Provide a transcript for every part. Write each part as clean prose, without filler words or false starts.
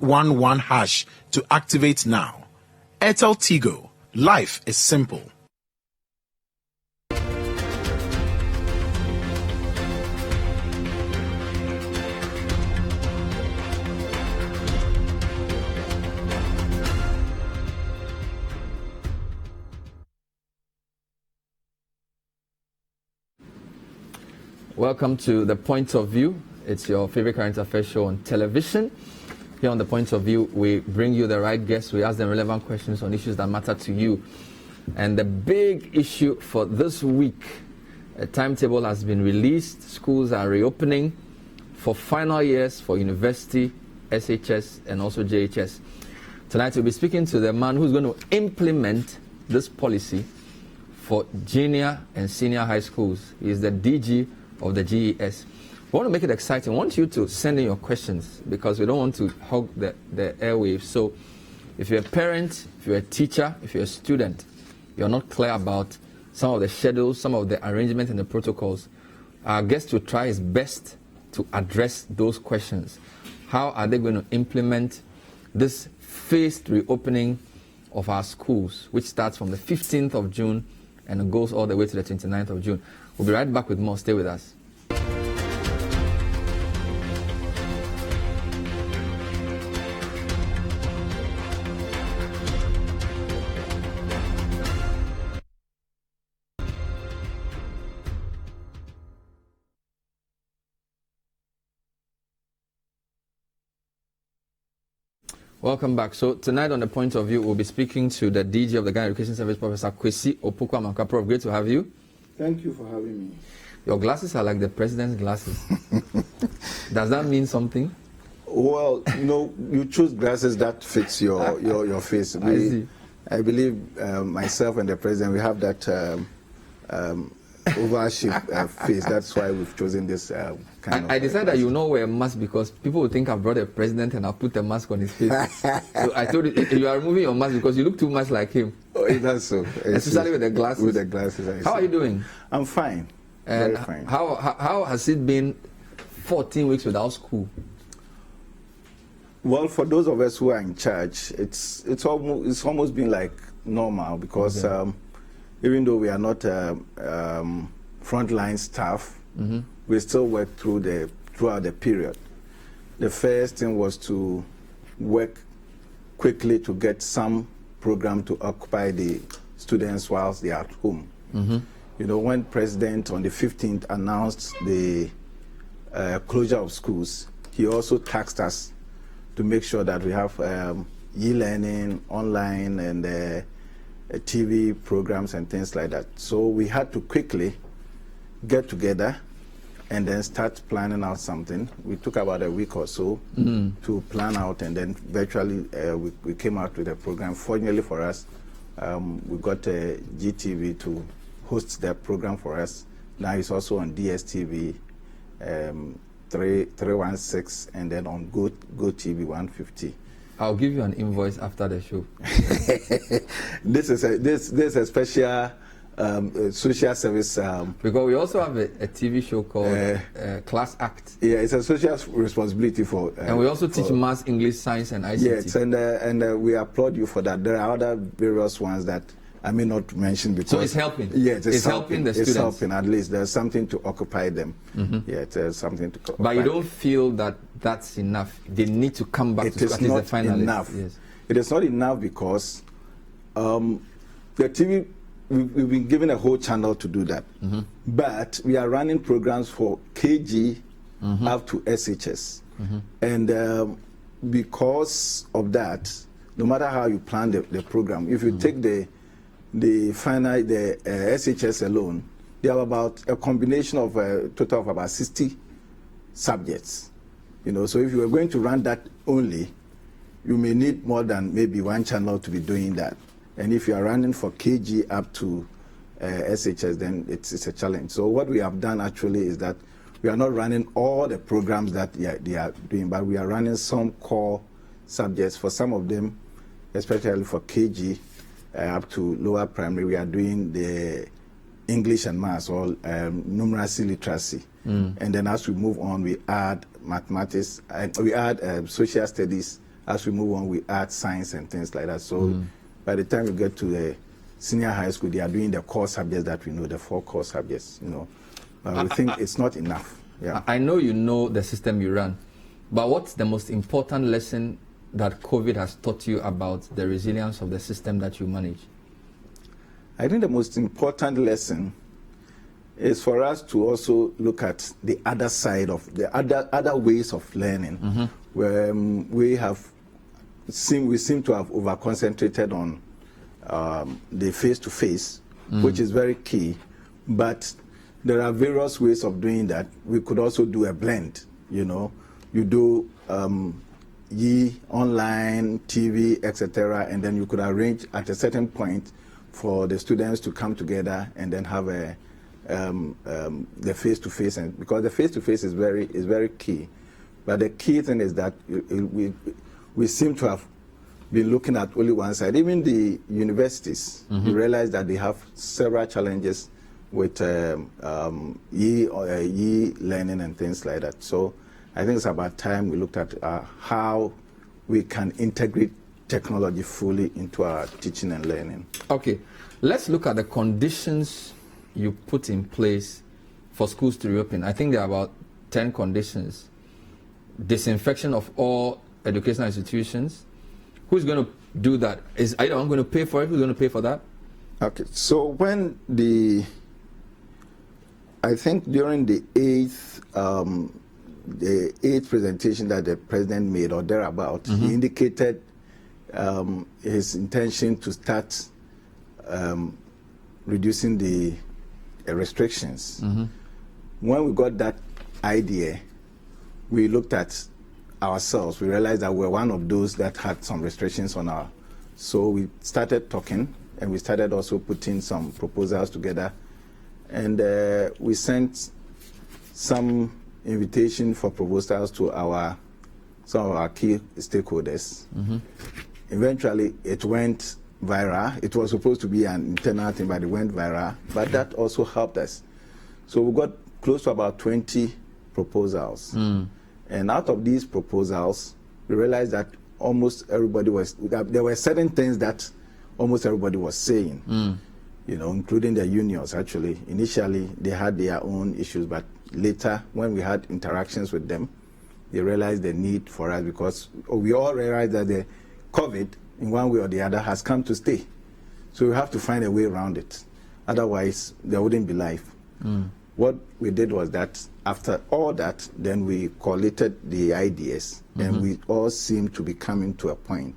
#811# to activate now. Airtel Tigo. Life is simple. Welcome to The Point of View. It's your favorite current affairs show on television. Here on The Point of View, we bring you the right guests. We ask them relevant questions on issues that matter to you. And the big issue for this week, a timetable has been released. Schools are reopening for final years for university, SHS, and also JHS. Tonight, we'll be speaking to the man who's going to implement this policy for junior and senior high schools. He is the DG of the GES. We want to make it exciting. I want you to send in your questions because we don't want to hog the airwaves. So if you're a parent, if you're a teacher, if you're a student, you're not clear about some of the schedules, some of the arrangements and the protocols, our guest will try his best to address those questions. How are they going to implement this phased reopening of our schools, which starts from the 15th of June and goes all the way to the 29th of June. We'll be right back with more. Stay with us. Welcome back. So tonight on The Point of View, we'll be speaking to the DG of the Ghana Education Service, Professor Kwesi Opoku-Amankwah. Prof, great to have you. Thank you for having me. Your glasses are like the president's glasses. Does that mean something? Well, you choose glasses that fits your face. I believe myself and the president, we have that oval-shaped face. That's why we've chosen this kind of... I decided that you not wear a mask because people will think I brought a president and I'll put a mask on his face. So I told you, you are removing your mask because you look too much like him. Oh, that's so. Especially with the glasses. With the glasses, How are you doing? I'm fine. And very fine. How has it been 14 weeks without school? Well, for those of us who are in charge, it's almost been like normal because even though we are not frontline staff, we still work throughout the period. The first thing was to work quickly to get some program to occupy the students whilst they are at home. When President on the 15th announced the closure of schools, he also tasked us to make sure that we have e-learning, online, and TV programs and things like that. So we had to quickly get together and then start planning out something. We took about a week or so to plan out, and then virtually we came out with a program. Fortunately for us, we got GTV to host that program for us. Now it's also on DSTV 316 and then on GoTV 150. I'll give you an invoice after the show. This is a special social service. Because we also have a TV show called Class Act. Yeah, it's a social responsibility for. And we also teach maths, English, science, and ICT. Yes, and we applaud you for that. There are other various ones that I may not mention because. So it's helping. Yes, it's helping the students. It's helping. At least there's something to occupy them. Yeah, there's something to. Occupy but you don't feel that that's enough. They need to come back to school. At least the finalists. Enough. Yes. It is not enough because the TV. We've been given a whole channel to do that, but we are running programs for KG up to SHS, and because of that, no matter how you plan the program, if you take the SHS alone, they have about a combination of a total of about 60 subjects. So if you are going to run that only, you may need more than maybe one channel to be doing that. And if you are running for KG up to SHS, then it's a challenge. So what we have done actually is that we are not running all the programs that they are doing, but we are running some core subjects. For some of them, especially for KG up to lower primary, we are doing the English and maths, or numeracy literacy. And then as we move on, we add mathematics, and we add social studies as we move on, we add science and things like that. So by the time we get to the senior high school, they are doing the core subjects that we know, the 4 core subjects, you know. But we think it's not enough. Yeah. I know you know the system you run, but what's the most important lesson that COVID has taught you about the resilience of the system that you manage? I think the most important lesson is for us to also look at the other side of the other ways of learning, where we seem to have over-concentrated on the face-to-face, which is very key, but there are various ways of doing that. We could also do a blend, you know. You do online, TV, etc., and then you could arrange at a certain point for the students to come together and then have the face-to-face, and because the face-to-face is very key. But the key thing is that we seem to have been looking at only one side. Even the universities, you realize that they have several challenges with e-learning and things like that. So I think it's about time we looked at how we can integrate technology fully into our teaching and learning. Okay, let's look at the conditions you put in place for schools to reopen. I think there are about 10 conditions. Disinfection of all educational institutions. Who's going to do that? Is either I'm going to pay for it? Who's going to pay for that? Okay, so when I think during the eighth presentation that the president made or thereabout, he indicated his intention to start reducing the restrictions. When we got that idea, we looked at ourselves. We realized that we're one of those that had some restrictions on our. So we started talking, and we started also putting some proposals together, and we sent some invitation for proposals to some of our key stakeholders. Eventually, it went viral. It was supposed to be an internal thing, but it went viral. But that also helped us. So we got close to about 20 proposals. And out of these proposals, we realized that almost everybody there were certain things that almost everybody was saying, you know, including the unions, actually. Initially, they had their own issues, but later, when we had interactions with them, they realized the need for us, because we all realized that the COVID, in one way or the other, has come to stay. So we have to find a way around it. Otherwise, there wouldn't be life. What we did was that after all that, then we collated the ideas, and we all seem to be coming to a point.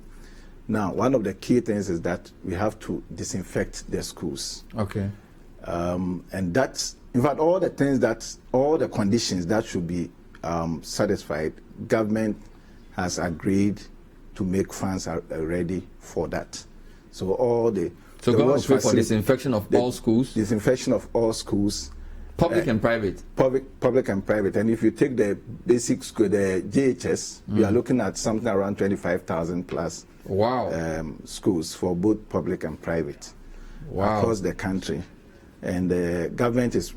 Now, one of the key things is that we have to disinfect the schools. Okay. And that's, in fact, all the conditions that should be satisfied, government has agreed to make funds ready for that. So So government will pay for disinfection of all schools? Disinfection of all schools. Public and private? Public and private. And if you take the basic school, the JHS, you are looking at something around 25,000 plus schools for both public and private across the country. And the government is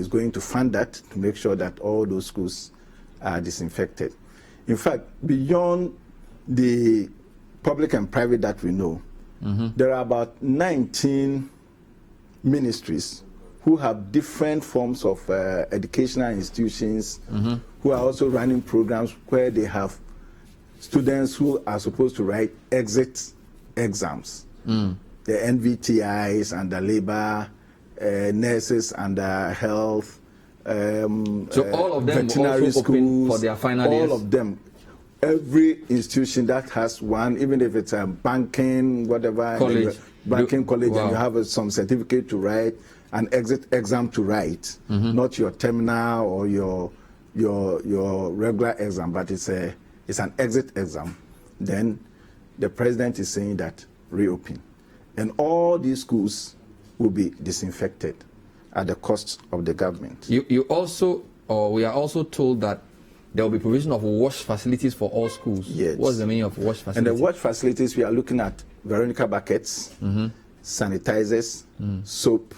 going to fund that to make sure that all those schools are disinfected. In fact, beyond the public and private that we know, there are about 19 ministries who have different forms of educational institutions, who are also running programs where they have students who are supposed to write exit exams. The NVTIs under labor, nurses under health, so all of them veterinary also schools, open for their final years? All of them. Every institution that has one, even if it's a banking, whatever, college, and you have some certificate to write, an exit exam to write, not your terminal or your regular exam, but it's an exit exam. Then the president is saying that reopen, and all these schools will be disinfected at the cost of the government. We are also told that there will be provision of wash facilities for all schools. Yes. What's the meaning of wash facilities? And the wash facilities, we are looking at Veronica buckets, sanitizers, soap,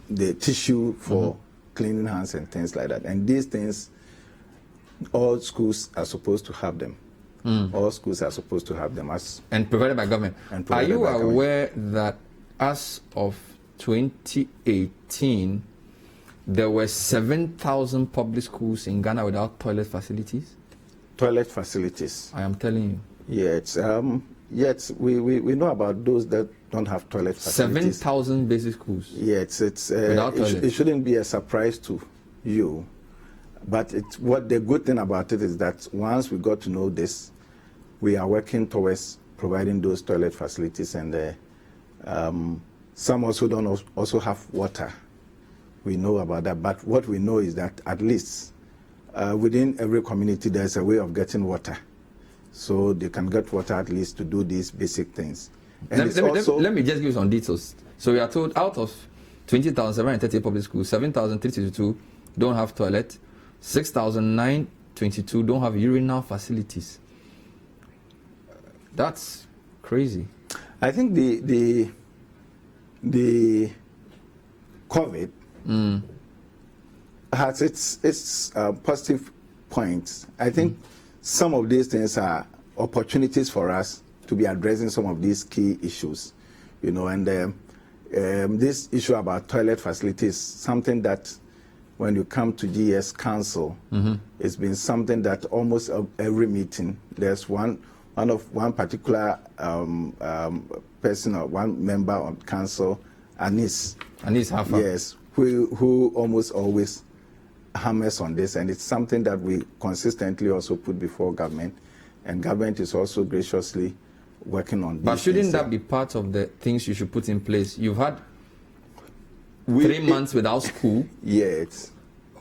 the tissue for cleaning hands and things like that. And these things, All schools are supposed to have them. All schools are supposed to have them and provided by government. Are you aware that as of 2018, there were 7,000 public schools in Ghana without toilet facilities? Toilet facilities. I am telling you. Yes. Yes, we know about those that don't have toilet facilities. 7,000 basic schools. Yes, it shouldn't be a surprise to you. But what the good thing about it is that once we got to know this, we are working towards providing those toilet facilities, and some also don't also have water. We know about that, but what we know is that at least within every community there's a way of getting water, so they can get water at least to do these basic things. And let me just give you some details. So we are told out of 20,730 public schools, 7,322 don't have toilet, 6,922 don't have urinal facilities. That's crazy. I think the COVID has its positive points. I think some of these things are opportunities for us to be addressing some of these key issues, and this issue about toilet facilities, something that when you come to GS Council, it's been something that almost every meeting, there's one particular person or one member on council, Anis Hafa. Yes, who almost always hammers on this, and it's something that we consistently also put before government, and government is also graciously working on this. But shouldn't that be part of the things you should put in place? You've had 3 months without school. Yes.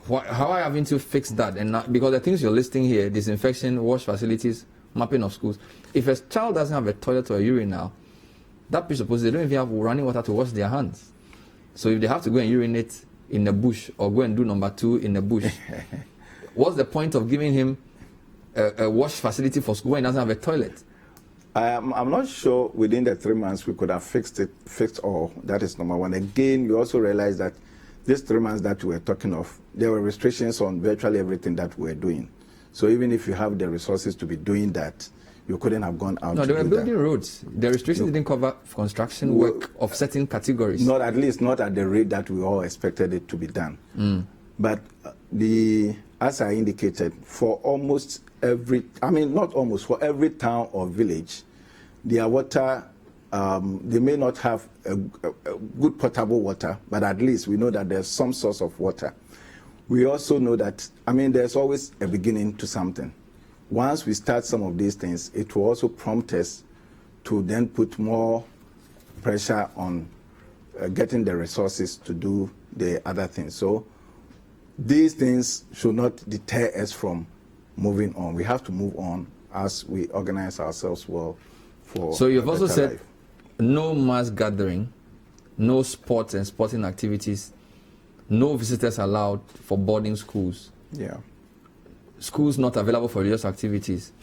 How are you having to fix that? And not, because the things you're listing here, disinfection, wash facilities, mapping of schools. If a child doesn't have a toilet or a urinal, that presupposes they don't even have running water to wash their hands. So if they have to go and urinate in the bush or go and do number 2 in the bush, what's the point of giving him a wash facility for school when he doesn't have a toilet? I'm not sure within the 3 months we could have fixed all. That is number one. Again, we also realize that these 3 months that we were talking of, there were restrictions on virtually everything that we were doing. So even if you have the resources to be doing that, you couldn't have gone out. No, they were building roads. The restrictions didn't cover construction work of certain categories. Not at least not at the rate that we all expected it to be done. But as I indicated, for almost every, for every town or village, their water, they may not have a good potable water, but at least we know that there's some source of water. We also know that, there's always a beginning to something. Once we start some of these things, it will also prompt us to then put more pressure on getting the resources to do the other things. So these things should not deter us from moving on. We have to move on as we organize ourselves well for. So you've also said life. No mass gathering, no sports and sporting activities, no visitors allowed for boarding schools. Yeah. Schools not available for religious activities.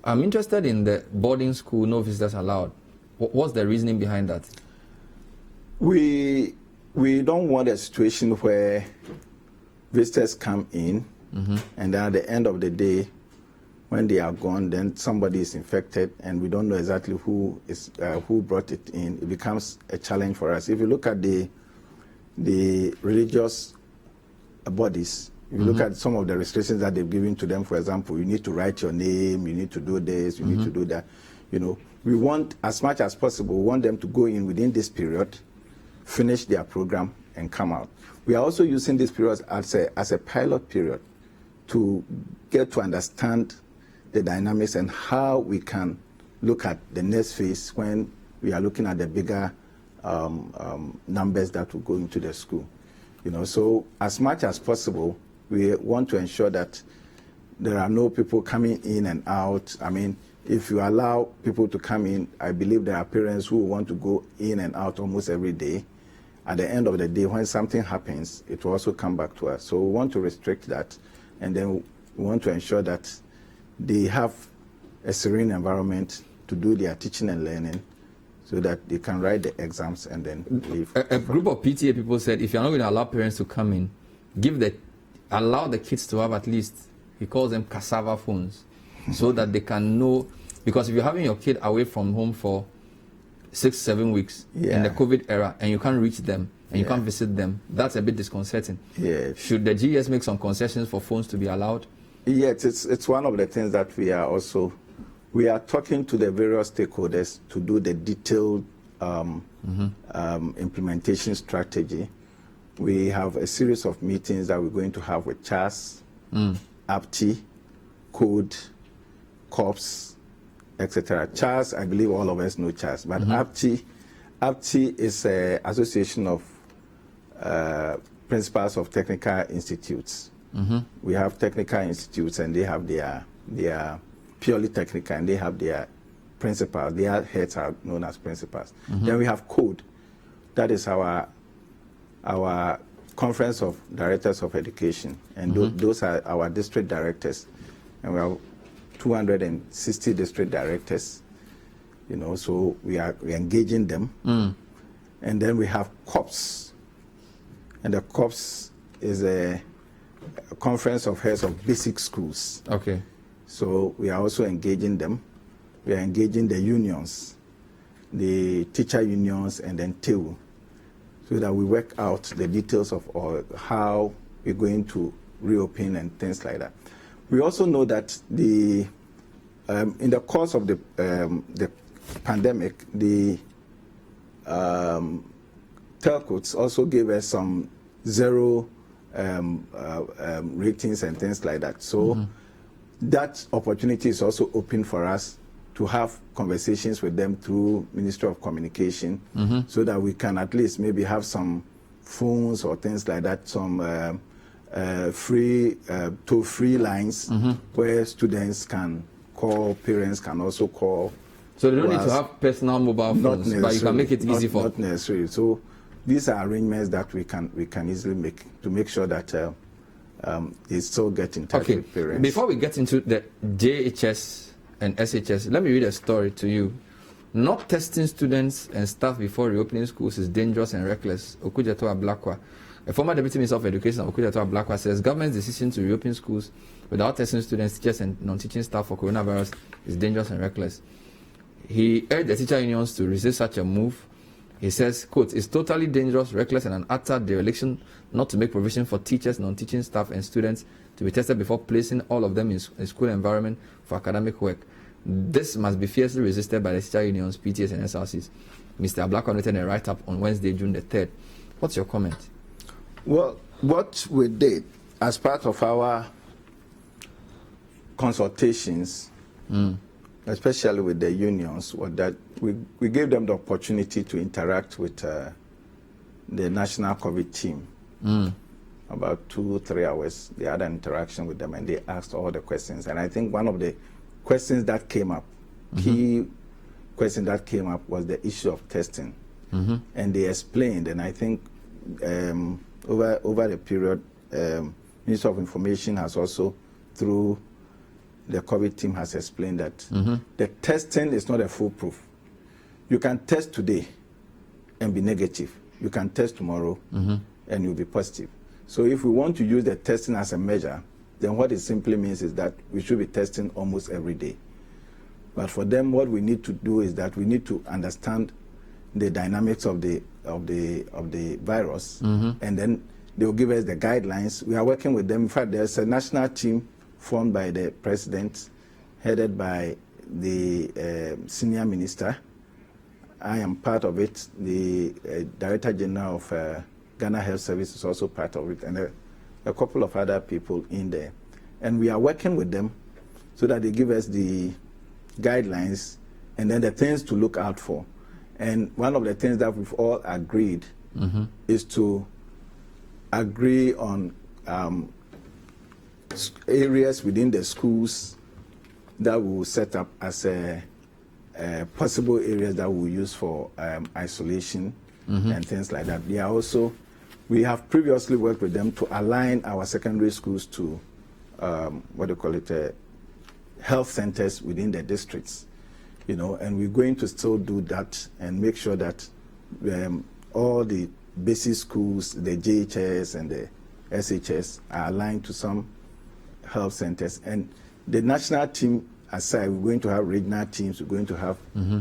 I'm interested in the boarding school, no visitors allowed. What's the reasoning behind that? We don't want a situation where visitors come in and then at the end of the day, when they are gone, then somebody is infected and we don't know exactly who brought it in. It becomes a challenge for us. If you look at the religious bodies, if you look at some of the restrictions that they've given to them, for example, you need to write your name, you need to do this, you need to do that. We want, as much as possible, we want them to go in within this period, finish their program, and come out. We are also using this period as a pilot period to get to understand the dynamics and how we can look at the next phase when we are looking at the bigger numbers that will go into the school. So as much as possible, we want to ensure that there are no people coming in and out. If you allow people to come in, I believe there are parents who want to go in and out almost every day. At the end of the day, when something happens, it will also come back to us. So we want to restrict that, and then we want to ensure that they have a serene environment to do their teaching and learning so that they can write the exams and then leave. A group of PTA people said, if you're not going to allow parents to come in, allow the kids to have at least He calls them cassava phones, so that they can know. Because if you're having your kid away from home for 6-7 weeks in the COVID era and you can't reach them and you can't visit them, that's a bit disconcerting. Should the GES make some concessions for phones to be allowed? Yes, it's one of the things that we are talking to the various stakeholders to do the detailed implementation strategy. We have a series of meetings that we're going to have with CHAS, APTI, CODE, COPS, etc. CHAS, I believe all of us know CHAS, but APTI is an association of principals of technical institutes. We have technical institutes, and they have their purely technical, and they have their principals. Their heads are known as principals. Then we have CODE. That is our Conference of Directors of Education, and those are our district directors, and we have 260 district directors. You know, so we're engaging them, and then we have COPS, and the COPS is a Conference of Heads of Basic Schools. Okay. So we are also engaging them. We are engaging the unions, the teacher unions, and then TEU, so that we work out the details of how we're going to reopen and things like that. We also know that in the course of the pandemic, the telcos also gave us some zero ratings and things like that. So that opportunity is also open for us to have conversations with them through Ministry of Communication, so that we can at least maybe have some phones or things like that, some toll-free lines where students can call, parents can also call. So they don't need to have personal mobile phones, but you can make it easy for. Not necessarily. So these are arrangements that we can easily make to make sure that they still get in touch with parents. Before we get into the JHS and SHS, let me read a story to you. Not testing students and staff before reopening schools is dangerous and reckless. Okudzeto Ablakwa, a former Deputy Minister of Education of Okudzeto Ablakwa, says government's decision to reopen schools without testing students, teachers, and non-teaching staff for coronavirus is dangerous and reckless. He urged the teacher unions to resist such a move. He says, quote, "It's totally dangerous, reckless, and an utter dereliction not to make provision for teachers, non-teaching staff, and students to be tested before placing all of them in a school environment for academic work. This must be fiercely resisted by the teacher unions, PTAs, and SRCs." Mr. Ablakwa noted a write-up on Wednesday, June the 3rd. What's your comment? Well, what we did as part of our consultations, especially with the unions, was that we gave them the opportunity to interact with the national COVID team. About 2-3 hours, they had an interaction with them, and they asked all the questions. And I think one of the questions that came up, key question that came up, was the issue of testing. And they explained, and I think over the period, Ministry of Information has also, through the COVID team, has explained that the testing is not a foolproof. You can test today and be negative. You can test tomorrow and you'll be positive. So if we want to use the testing as a measure, then what it simply means is that we should be testing almost every day. But for them, what we need to do is that we need to understand the dynamics of the virus, and then they will give us the guidelines. We are working with them. In fact, there's a national team formed by the president, headed by the senior minister. I am part of it. The Director General of Ghana Health Service is also part of it, and a couple of other people in there. And we are working with them so that they give us the guidelines and then the things to look out for. And one of the things that we've all agreed is to agree on areas within the schools that we will set up as possible areas that we'll use for isolation and things like that. They are also, we have previously worked with them to align our secondary schools to health centers within the districts, and we're going to still do that and make sure that all the basic schools, the JHS and the SHS, are aligned to some health centers. And the national team aside, we're going to have regional teams, we're going to have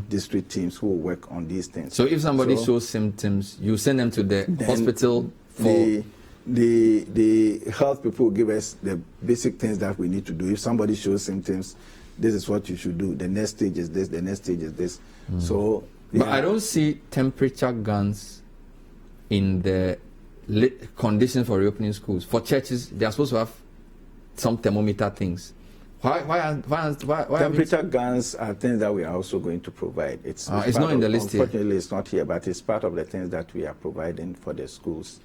district teams who will work on these things. So if somebody shows symptoms, you send them to the hospital for... The health people will give us the basic things that we need to do. If somebody shows symptoms, this is what you should do. The next stage is this, the next stage is this. So, but I don't see temperature guns in the conditions for reopening schools. For churches, they are supposed to have some thermometer things. Why temperature guns are things that we are also going to provide. It's not in the list here. Unfortunately, it's not here, but it's part of the things that we are providing for the schools.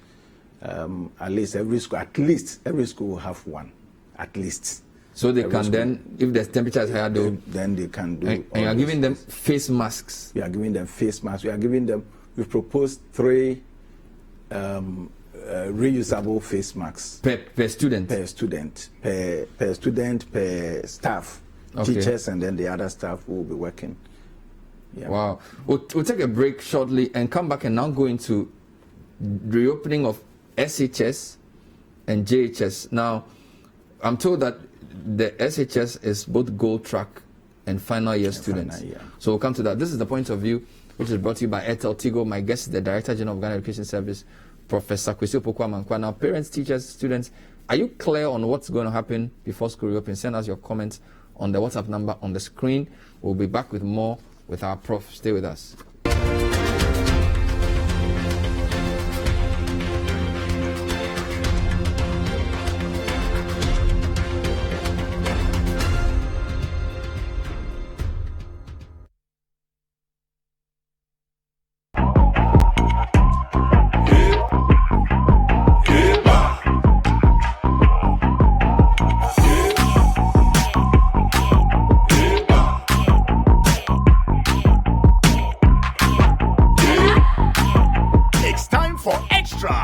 At least every school will have one, at least. So they can then, if the temperature is higher, then they can do. And you are giving them face masks. We are giving them face masks. We are giving them. We've proposed 3 reusable face masks per student. Per student, per staff, teachers, and then the other staff will be working. Yeah. Wow. We'll take a break shortly and come back and now go into reopening of SHS and JHS. Now, I'm told that the SHS is both gold track and final year students. So we'll come to that. This is the point of view, which is brought to you by Airtel Tigo. My guest is the Director General of Ghana Education Service, Professor Kwesi Opoku-Amankwah. Now, parents, teachers, students, are you clear on what's going to happen before school reopens? Send us your comments on the WhatsApp number on the screen. We'll be back with more with our prof. Stay with us.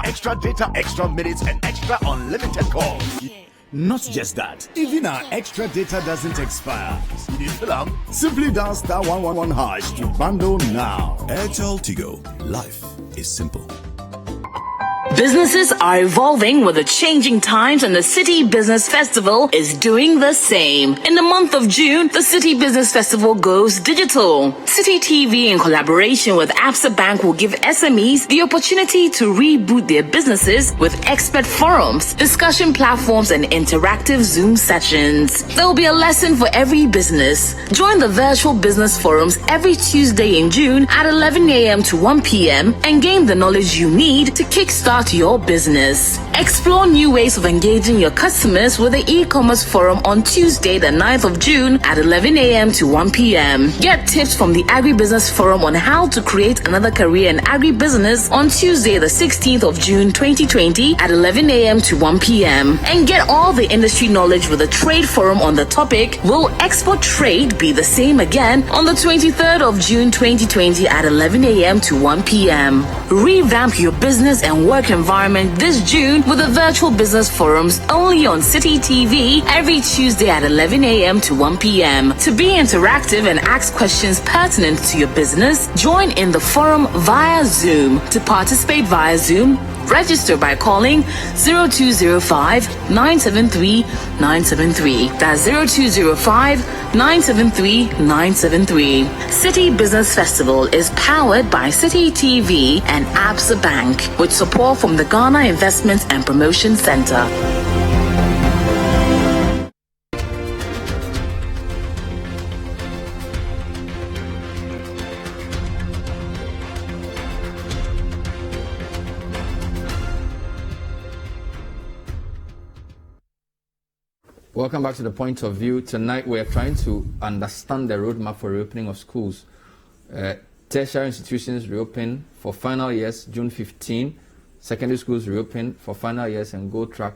Extra data, extra minutes, and extra unlimited calls. Not just that, even our extra data doesn't expire. Simply dial *111# to bundle now. Airtel Tigo. Life is simple. Businesses are evolving with the changing times, and the City Business Festival is doing the same. In the month of June, the City Business Festival goes digital. City TV, in collaboration with Absa Bank, will give SMEs the opportunity to reboot their businesses with expert forums, discussion platforms, and interactive Zoom sessions. There will be a lesson for every business. Join the virtual business forums every Tuesday in June at 11 a.m. to 1 p.m. and gain the knowledge you need to kickstart your business. Explore new ways of engaging your customers with the e-commerce forum on Tuesday, the 9th of June at 11 a.m. to 1 p.m. Get tips from the Agribusiness Forum on how to create another career in agribusiness on Tuesday, the 16th of June 2020 at 11 a.m. to 1 p.m. And get all the industry knowledge with the Trade Forum on the topic, Will Export Trade Be the Same Again? On the 23rd of June 2020 at 11 a.m. to 1 p.m. Revamp your business and work environment this June with the virtual business forums only on City TV every Tuesday at 11 a.m. to 1 p.m. To be interactive and ask questions pertinent to your business, join in the forum via Zoom. To participate via Zoom, register by calling 0205-973-973. That's 0205-973-973. City Business Festival is powered by City TV and Absa Bank with support from the Ghana Investment and Promotion Center. Welcome back to The Point of View. Tonight we're trying to understand the roadmap for reopening of schools. Tertiary institutions reopen for final years June 15. Secondary schools reopen for final years and go track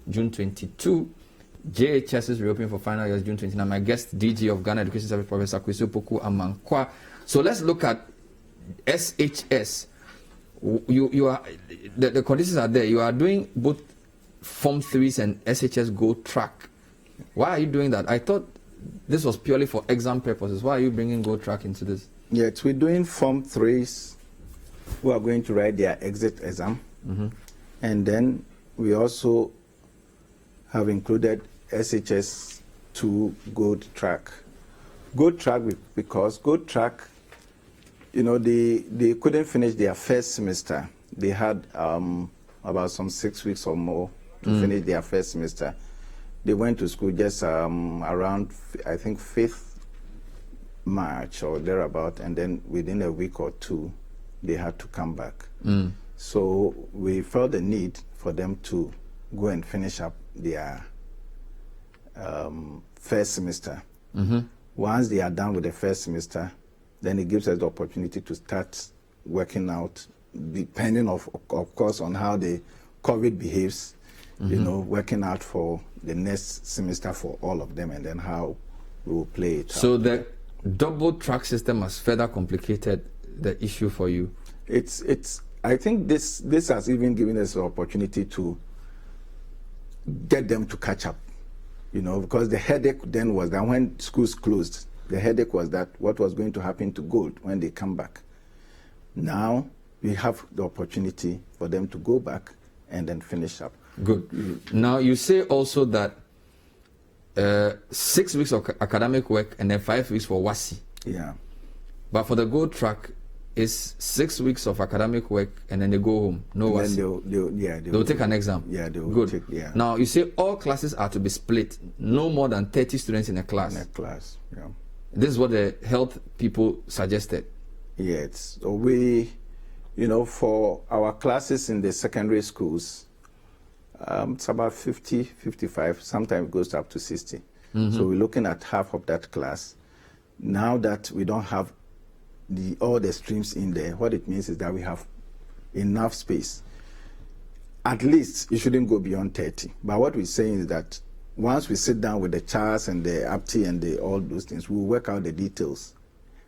June 22. JHS is reopening for final years June 29. My guest, DG of Ghana Education Service, Professor Kwesi Opoku-Amankwah. So let's look at SHS. You are the conditions are there. You are doing both Form 3s and SHS Go Track. Why are you doing that? I thought this was purely for exam purposes. Why are you bringing Go Track into this? Yes, we're doing Form 3s who are going to write their exit exam. And then we also have included SHS to Gold Track. Gold Track because Gold Track, you know, they couldn't finish their first semester. They had about some 6 weeks or more to finish their first semester. They went to school just around, I think, 5th March or thereabout, and then within a week or two, they had to come back. So we felt the need for them to go and finish up their first semester. Once they are done with the first semester, then it gives us the opportunity to start working out, depending of course on how the COVID behaves, you know, working out for the next semester for all of them, and then how we will play it So out. the double track system has further complicated the issue for you. I think this has even given us the opportunity to get them to catch up, you know, because the headache then was that when schools closed, the headache was that what was going to happen to Gold when they come back. Now we have the opportunity for them to go back and then finish up. Good. Now you say also that 6 weeks of academic work and then 5 weeks for WASSCE. Yeah. But for the Gold Track, it's 6 weeks of academic work and then they go home. No And WASSCE. then They'll take an exam. Yeah, they will Good. take, yeah. Now you say all classes are to be split, no more than 30 students in a class. In a class, yeah. This is what the health people suggested. Yes. So we, you know, for our classes in the secondary schools, it's about 50, 55, sometimes it goes up to 60. So we're looking at half of that class. Now that we don't have all the streams in there, what it means is that we have enough space. At least it shouldn't go beyond 30. But what we're saying is that once we sit down with the CHAS and the APTI and all those things, we'll work out the details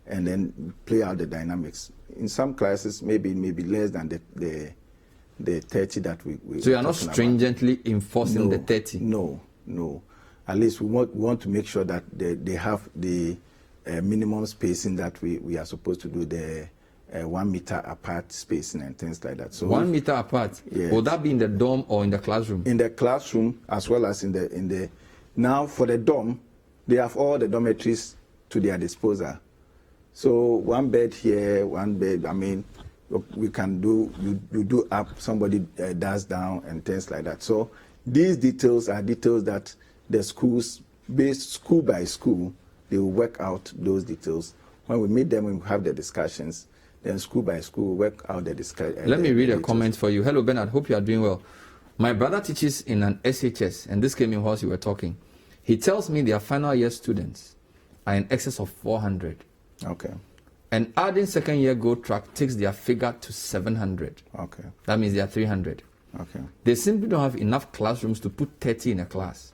and then play out the dynamics. In some classes, maybe less than the 30 that we So you are not stringently enforcing the 30? No. At least we want to make sure that they have the minimum spacing that we are supposed to do, the 1 meter apart spacing and things like that. So 1 meter apart? Yes. Will that be in the dorm or in the classroom? In the classroom as well as in the now for the dorm, they have all the dormitories to their disposal. So 1 bed here, 1 bed, I mean, we can do, you do up, somebody does down and things like that. So these details are details that the schools, based school by school, they will work out those details. When we meet them, we have the discussions. Then school by school, work out the discussion. Let me read a comment for you. Hello, Bernard. Hope you are doing well. My brother teaches in an SHS, and this came in whilst you were talking. He tells me their final year students are in excess of 400. Okay. And adding second year Gold Track takes their figure to 700. Okay. That means they are 300. Okay. They simply don't have enough classrooms to put 30 in a class.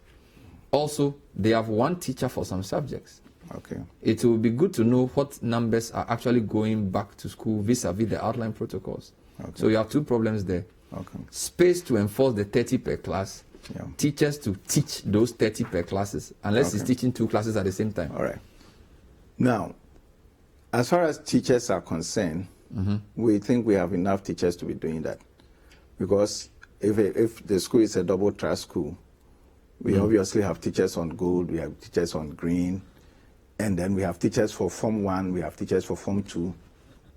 Also, they have 1 teacher for some subjects. Okay. It will be good to know what numbers are actually going back to school vis-a-vis the outline protocols. Okay. So you have 2 problems there. Okay. Space to enforce the 30 per class. Yeah. Teachers to teach those 30 per classes, unless he's teaching 2 classes at the same time. All right. Now, as far as teachers are concerned, we think we have enough teachers to be doing that. Because if the school is a double track school, we obviously have teachers on Gold, we have teachers on Green, and then we have teachers for Form 1, we have teachers for Form 2,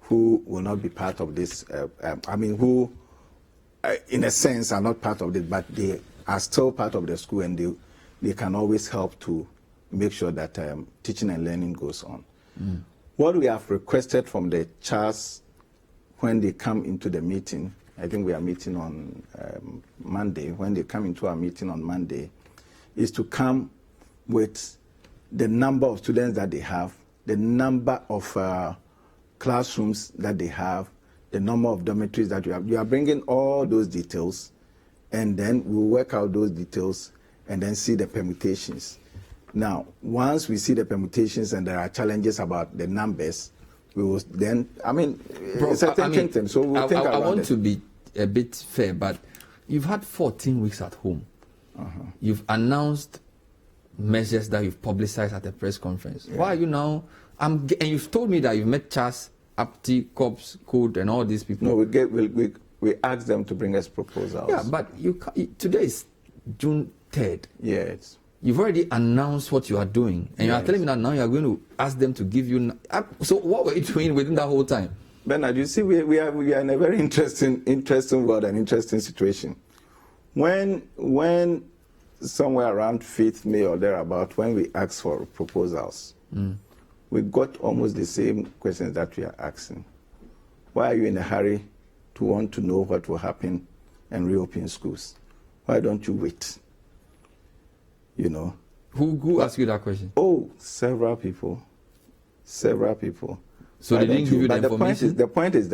who will not be part of this, who, in a sense, are not part of this, but they are still part of the school, and they can always help to make sure that teaching and learning goes on. What we have requested from the CHAS when they come into the meeting, I think we are meeting on Monday, when they come into our meeting on Monday, is to come with the number of students that they have, the number of classrooms that they have, the number of dormitories that you have. You are bringing all those details, and then we'll work out those details and then see the permutations. Now, once we see the permutations and there are challenges about the numbers, we will then, it's a thinking thing, so we'll think about it. I want to be a bit fair, but you've had 14 weeks at home. You've announced measures that you've publicized at the press conference. Yeah. Why are you now? And you've told me that you've met CHAS, APTI, COPS, CODE, and all these people. No, we asked them to bring us proposals. Yeah, but today is June 3rd. Yes. you've already announced what you are doing, and you are telling me that now you are going to ask them to give you. So what were you doing within that whole time? Bernard, you see, we are in a very interesting world and interesting situation. When somewhere around 5th May or thereabout, when we asked for proposals, we got almost the same questions that we are asking. Why are you in a hurry to want to know what will happen and reopen schools? Why don't you wait? You know. Who asked you that question? Oh, several people. So they didn't give you the information? The point is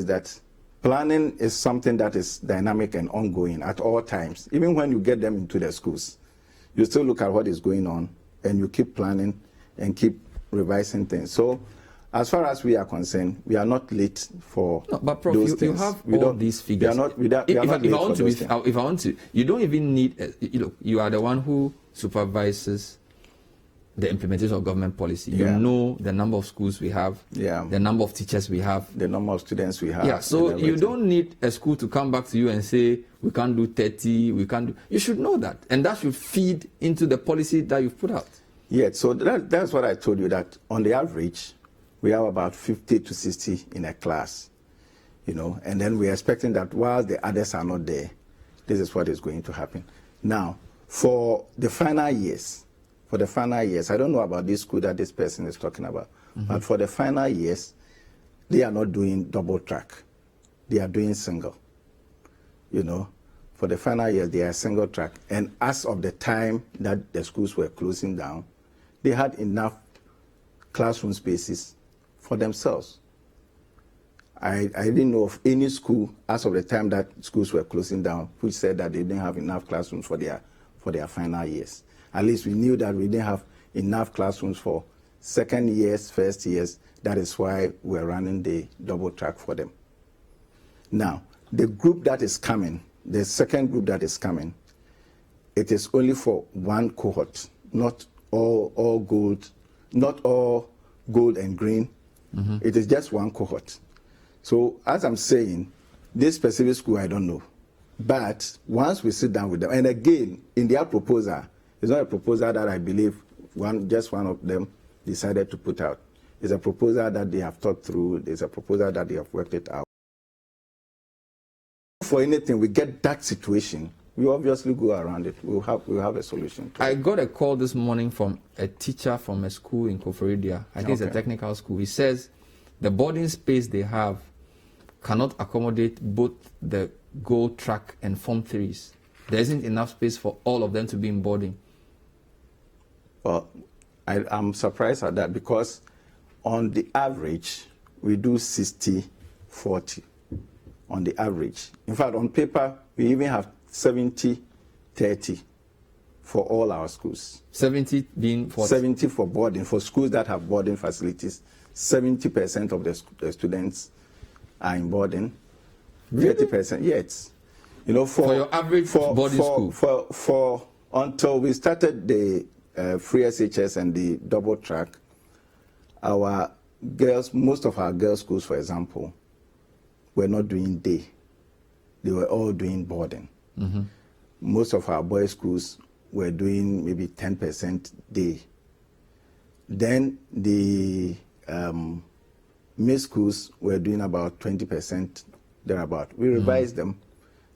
that planning is something that is dynamic and ongoing at all times. Even when you get them into the schools, you still look at what is going on and you keep planning and keep revising things. So as far as we are concerned, we are not late for but Prof, those you things. have all these figures. If I want to, you don't even need, you are the one who supervises the implementation of government policy. You know the number of schools we have, the number of teachers we have, the number of students we have. Yeah, so you don't need a school to come back to you and say, we can't do 30, we can't do. You should know that. And that should feed into the policy that you've put out. Yeah, so that's what I told you, that on the average, we have about 50 to 60 in a class, and then we're expecting that while the others are not there, this is what is going to happen. Now, for the final years, I don't know about this school that this person is talking about, but for the final years, they are not doing double track. They are doing single. For the final years, they are single track. And as of the time that the schools were closing down, they had enough classroom spaces for themselves. I didn't know of any school as of the time that schools were closing down which said that they didn't have enough classrooms for their final years. At least we knew that we didn't have enough classrooms for second years, first years. That is why we're running the double track for them. Now, the group that is coming, the second group that is coming, it is only for one cohort, not all gold, not all gold and green. It is just one cohort. So as I'm saying, this specific school, I don't know. But once we sit down with them, and again, in their proposal, it's not a proposal that I believe just one of them decided to put out. It's a proposal that they have thought through. It's a proposal that they have worked it out. For anything, we get that situation, we obviously go around it. We'll have a solution. I got a call this morning from a teacher from a school in Koforidua. I think it's a technical school. He says the boarding space they have cannot accommodate both the gold track and Form 3s. There isn't enough space for all of them to be in boarding. Well, I'm surprised at that because on the average, we do 60-40 on the average. In fact, on paper, we even have 70-30 for all our schools. 70 being for? 70 for boarding. For schools that have boarding facilities, 70% of the students are in boarding. Really? 30%, yes. For your average boarding school? For until we started the free SHS and the double track, our girls, most of our girls' schools, for example, were not doing day. They were all doing boarding. Most of our boys' schools were doing maybe 10% day. Then the mixed schools were doing about 20% thereabout. We revised them.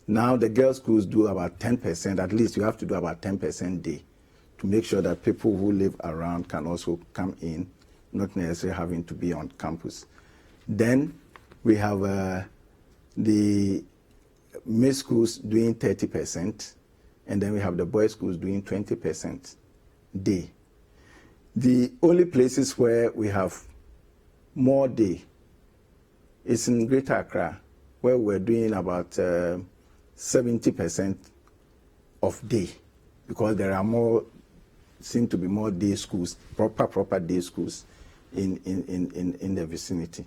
Now the girls' schools do about 10%. At least you have to do about 10% day to make sure that people who live around can also come in, not necessarily having to be on campus. Then we have the mixed schools doing 30%, and then we have the boys' schools doing 20% day. The only places where we have more day is in Greater Accra, where we're doing about 70% of day, because there are seem to be more day schools, proper day schools in the vicinity.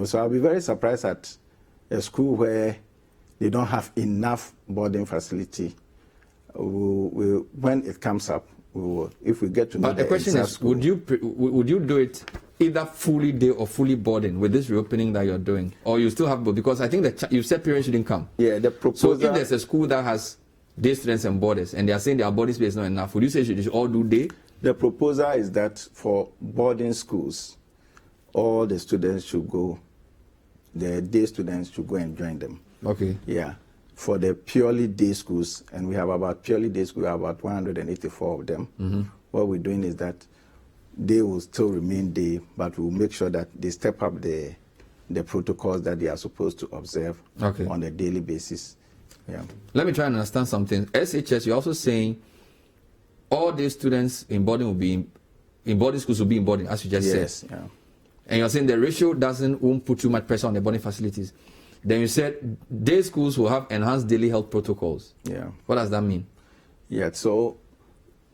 So I'll be very surprised at a school where they don't have enough boarding facility. When it comes up, if we get to know. But the question is, would you do it either fully day or fully boarding with this reopening that you're doing, or you still have both? Because I think that you said parents shouldn't come. Yeah, the proposal. So if there's a school that has day students and boarders, and they are saying their body space is not enough, would you say they should all do day? The proposal is that for boarding schools, all the students should go, the day students should go and join them. Okay. Yeah. For the purely day schools, and we have about purely day schools, we have about 184 of them. What we're doing is that they will still remain day, but we'll make sure that they step up the protocols that they are supposed to observe on a daily basis. Yeah. Let me try and understand something. SHS, you're also saying all day students in boarding will be in boarding schools will be in boarding, as you just said. Yes. Yeah. And you're saying the ratio won't put too much pressure on the boarding facilities. Then you said day schools will have enhanced daily health protocols. Yeah. What does that mean? Yeah. So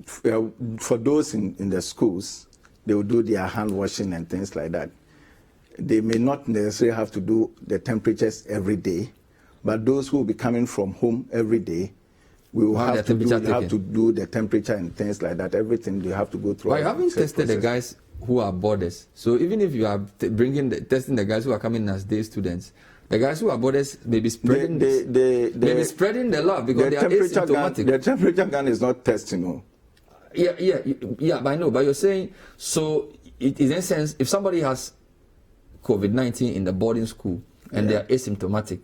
for those in the schools, they will do their hand washing and things like that. They may not necessarily have to do the temperatures every day, but those who will be coming from home every day, we will have to do the temperature and things like that. Everything they have to go through. But you haven't tested the guys who are boarders. So even if you are testing the guys who are coming as day students, the guys who are boarders may be spreading spreading the love because they are asymptomatic. The temperature gun is not testing. No. Yeah, but I know. But you're saying, so it is in a sense, if somebody has COVID-19 in the boarding school and they are asymptomatic,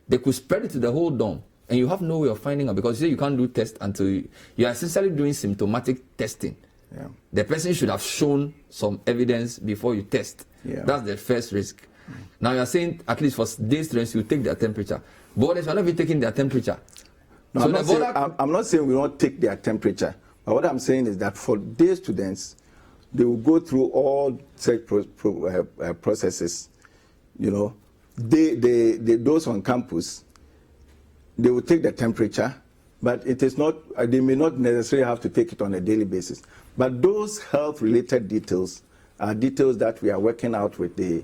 they could spread it to the whole dorm, and you have no way of finding out because you can't do tests until you are essentially doing symptomatic testing. Yeah. The person should have shown some evidence before you test. Yeah. That's the first risk. Now you are saying at least for day students you take their temperature. Boarders are not even taking their temperature. No, so I'm not saying we don't take their temperature. But what I'm saying is that for day students, they will go through all such processes. You know, those on campus, they will take the temperature, but it is not. They may not necessarily have to take it on a daily basis. But those health-related details are details that we are working out with the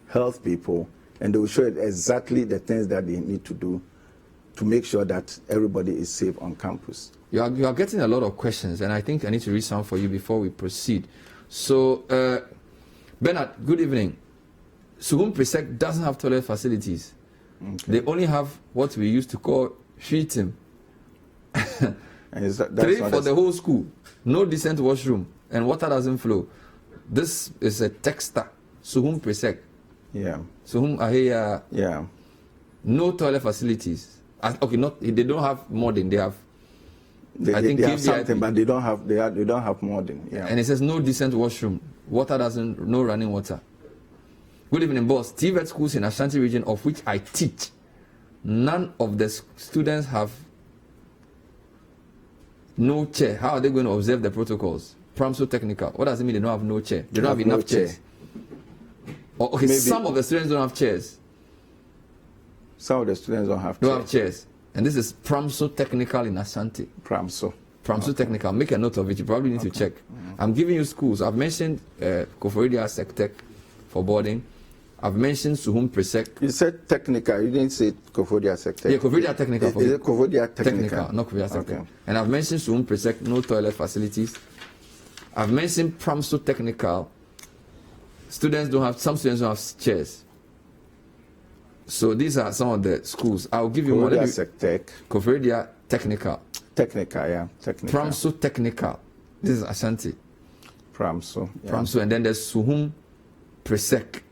health people, and they will show exactly the things that they need to do to make sure that everybody is safe on campus. You are getting a lot of questions, and I think I need to read some for you before we proceed. So, Bernard, good evening. Suhum Presec doesn't have toilet facilities. They only have what we used to call sheeting. 3 for the whole school. No decent washroom, and water doesn't flow. This is a texter. Suhum Presec. Yeah. Suhum Ahea. Yeah. No toilet facilities. They don't have more than they have. They have something, but they don't have more than. Yeah. And it says no decent washroom. No running water. Good evening, boss. TVET schools in Ashanti region, of which I teach, none of the students have no chair. How are they going to observe the protocols? Pramso technical. What does it mean they don't have no chair? They don't have enough chairs. Okay, some of the students don't have chairs. Some of the students don't have chairs. And this is Pramso technical in Ashanti. Pramso technical. Make a note of it. You probably need to check. I'm giving you schools. I've mentioned Koforidua Sectec for boarding. I've mentioned Suhum Presec. You said technical. You didn't say Koforidua Sectec. Yeah, Koforidua Technical. Is it Koforidua Technical? Not Koforidua Sectec. Okay. And I've mentioned Suhum Presec, no toilet facilities. I've mentioned Pramso Technical. Some students don't have chairs. So these are some of the schools. I'll give you more. Koforidua Technical. Technical. Pramso Technical. This is Ashanti. Pramso. Yeah. Pramso, and then there's Suhum Presec.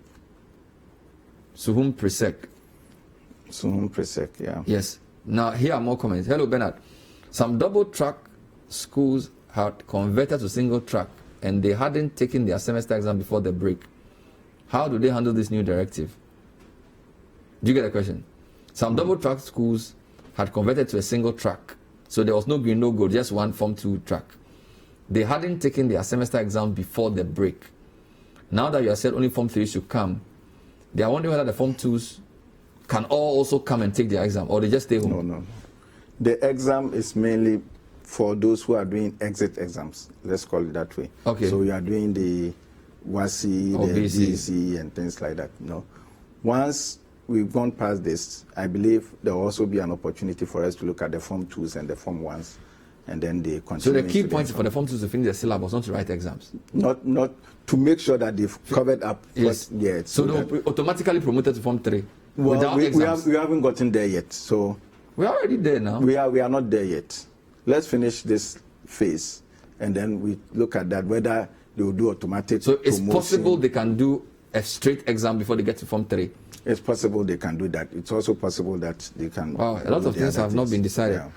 Suhum Presec, yeah. Yes. Now, here are more comments. Hello, Bernard. Some double track schools had converted to single track and they hadn't taken their semester exam before the break. How do they handle this new directive? Do you get the question? Some double track schools had converted to a single track. So there was no green, no gold, just one Form 2 track. They hadn't taken their semester exam before the break. Now that you have said only Form 3 should come, they are wondering whether the Form 2s can all also come and take their exam, or they just stay home. No. The exam is mainly for those who are doing exit exams. Let's call it that way. Okay. So you are doing the WASI, the BC, and things like that. Once we've gone past this, I believe there will also be an opportunity for us to look at the Form 2s and the Form 1s, and then they continue. So the key point for the Form 2s to finish the syllabus, not to write exams. Not to make sure that they've covered up. Yes. So they'll be automatically promoted to Form 3 without exams. We haven't gotten there yet. So We're already there now. We are not there yet. Let's finish this phase, and then we look at that, whether they will do automatic So it's promotion. possible they can do a straight exam before they get to Form 3? It's possible they can do that. It's also possible that they can... Wow, a lot do of the things other have not been decided. Yeah.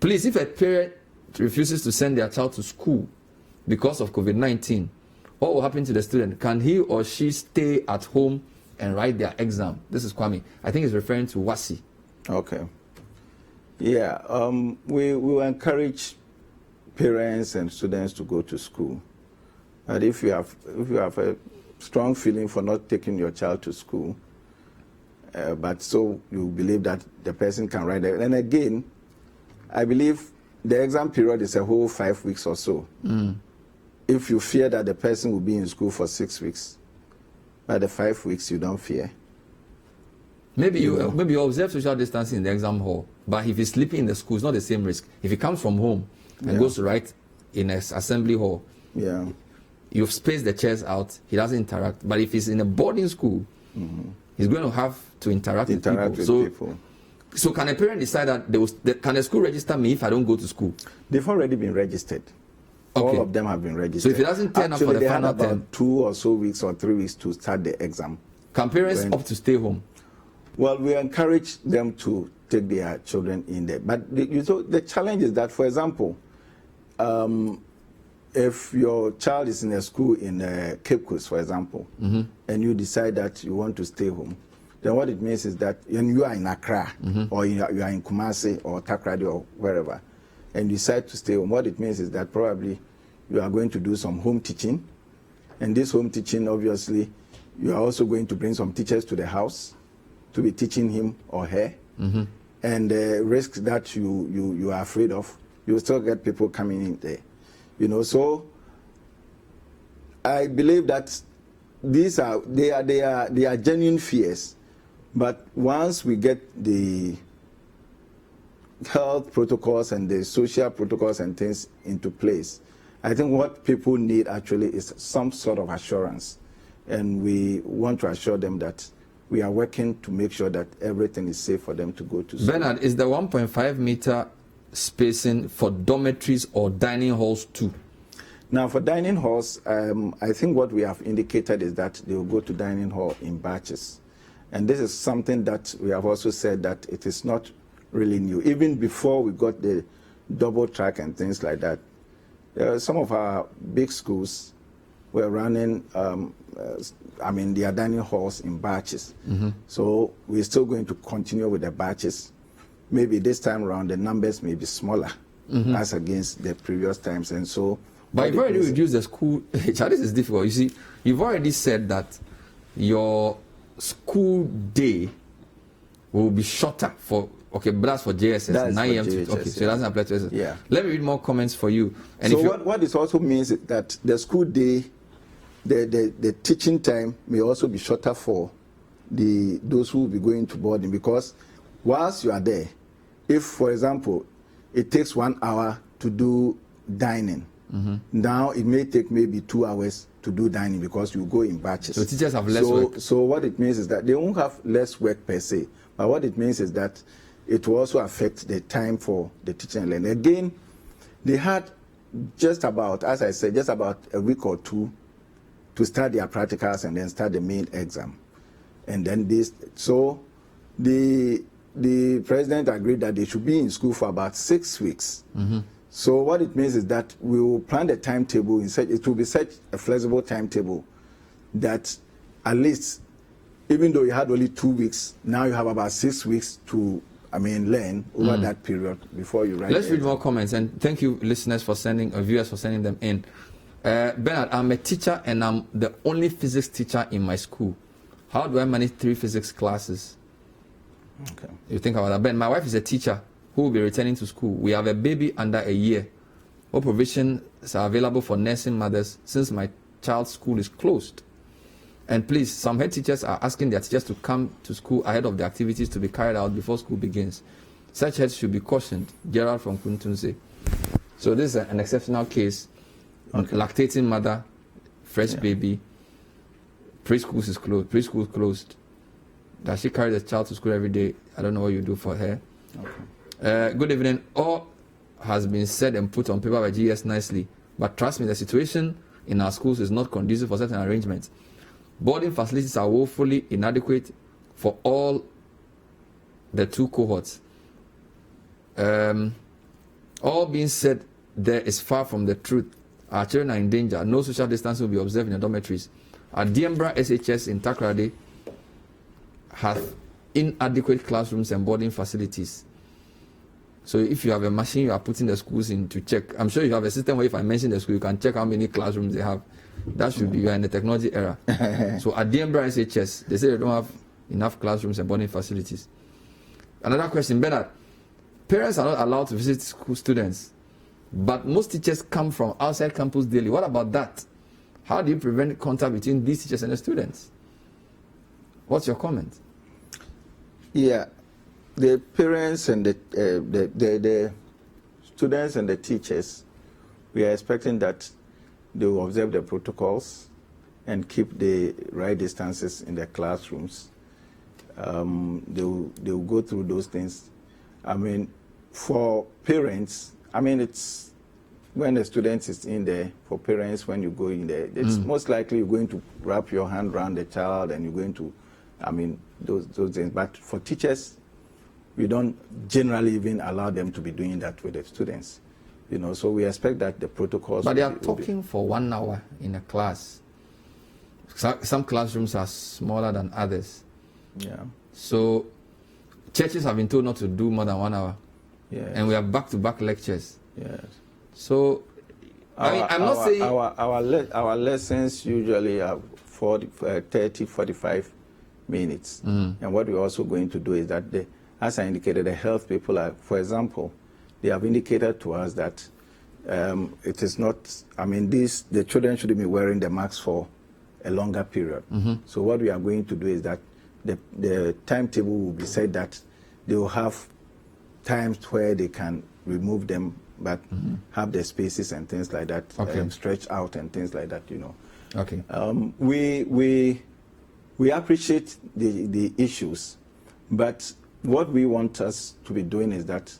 Please, if a parent refuses to send their child to school because of COVID-19, what will happen to the student? Can he or she stay at home and write their exam? This is Kwame. I think he's referring to WASSCE. Okay. Yeah, we will encourage parents and students to go to school. But if you have a strong feeling for not taking your child to school, but so you believe that the person can write it, and again, I believe the exam period is a whole 5 weeks or so. If you fear that the person will be in school for 6 weeks, by the 5 weeks you don't fear. Maybe you observe social distancing in the exam hall, but if he's sleeping in the school, it's not the same risk. If he comes from home and goes to write in an assembly hall, Yeah. you've spaced the chairs out, he doesn't interact. But if he's in a boarding school, he's going to have to interact with people. So can a parent decide that can a school register me if I don't go to school? They've already been registered. Okay. All of them have been registered. So if he doesn't turn up for the they had final about term, 2 or so weeks or 3 weeks to start the exam. can parents opt to stay home? Well, we encourage them to take their children in there. But the challenge is that, for example, if your child is in a school in Cape Coast, for example, and you decide that you want to stay home, then what it means is that when you are in Accra, or you are in Kumasi or Takoradi or wherever, and you decide to stay home, what it means is that probably you are going to do some home teaching. And this home teaching, obviously, you are also going to bring some teachers to the house to be teaching him or her. And the risks that you are afraid of, you still get people coming in there. So I believe that they are genuine fears. But once we get the health protocols and the social protocols and things into place, I think what people need actually is some sort of assurance. And we want to assure them that we are working to make sure that everything is safe for them to go to school. Bernard, is the 1.5 meter spacing for dormitories or dining halls too? Now, for dining halls, I think what we have indicated is that they will go to dining hall in batches. And this is something that we have also said that it is not really new. Even before we got the double track and things like that, some of our big schools were running, their dining halls in batches. So we're still going to continue with the batches. Maybe this time around the numbers may be smaller as against the previous times. And so, but you've already reduced the school. This is difficult. You see, you've already said that your school day will be shorter for, but that's for JSS, that's 9 a.m. JHS, to, so it doesn't apply to JSS. Yeah. Let me read more comments for you. And so what this also means is that the school day, the teaching time may also be shorter for those who will be going to boarding, because whilst you are there, if, for example, it takes 1 hour to do dining, now it may take maybe 2 hours to do dining because you go in batches. So teachers have less work. So what it means is that they won't have less work per se, but what it means is that it will also affect the time for the teaching and learning. Again, they had just about, as I said, just about a week or two to start their practicals and then start the main exam. And then the president agreed that they should be in school for about 6 weeks. So what it means is that we will plan the timetable it will be such a flexible timetable that at least, even though you had only 2 weeks, now you have about 6 weeks to learn over that period before you write. Let's read more comments, and thank you, listeners, for viewers for sending them in. Bernard, I'm a teacher and I'm the only physics teacher in my school. How do I manage 3 physics classes? Okay. You think about that. Ben, my wife is a teacher who will be returning to school. We have a baby under a year. What provisions are available for nursing mothers since my child's school is closed? And please, some head teachers are asking their teachers to come to school ahead of the activities to be carried out before school begins. Such heads should be cautioned. Gerald from Kuntunse. So this is an exceptional case. Okay. Lactating mother, fresh baby, preschool is closed. Preschool closed. Does she carry the child to school every day? I don't know what you do for her. Okay. Good evening. All has been said and put on paper by GS nicely, but trust me, the situation in our schools is not conducive for certain arrangements. Boarding facilities are woefully inadequate for all the two cohorts. All being said there is far from the truth. Our children are in danger. No social distancing will be observed in the dormitories. Our Diembra SHS in Takoradi has inadequate classrooms and boarding facilities. So if you have a machine you are putting the schools in to check, I'm sure you have a system where if I mention the school, you can check how many classrooms they have. That should be, you are in the technology era. So at Diembra SHS, they say they don't have enough classrooms and boarding facilities. Another question, Bernard. Parents are not allowed to visit school students, but most teachers come from outside campus daily. What about that? How do you prevent contact between these teachers and the students? What's your comment? Yeah, the parents and the students and the teachers, we are expecting that they will observe the protocols and keep the right distances in the classrooms. They will go through those things. I mean, for parents, I mean, it's when the student is in there. For parents, when you go in there, it's most likely you're going to wrap your hand around the child and you're going to, I mean, those things. But for teachers, we don't generally even allow them to be doing that with the students. You know, so we expect that the protocols. But they are talking for 1 hour in a class. Some classrooms are smaller than others. Yeah. So churches have been told not to do more than 1 hour. Yes. And we have back-to-back lectures. Yes. So I'm not saying our lessons usually are 30, 45 minutes. And what we're also going to do is that, as I indicated, the health people are, for example, they have indicated to us that it is not, I mean, the children shouldn't be wearing the masks for a longer period. So what we are going to do is that the timetable will be said that they will have times where they can remove them, but have the spaces and things like that, stretch out and things like that, you know. Okay. We appreciate the issues, but what we want us to be doing is that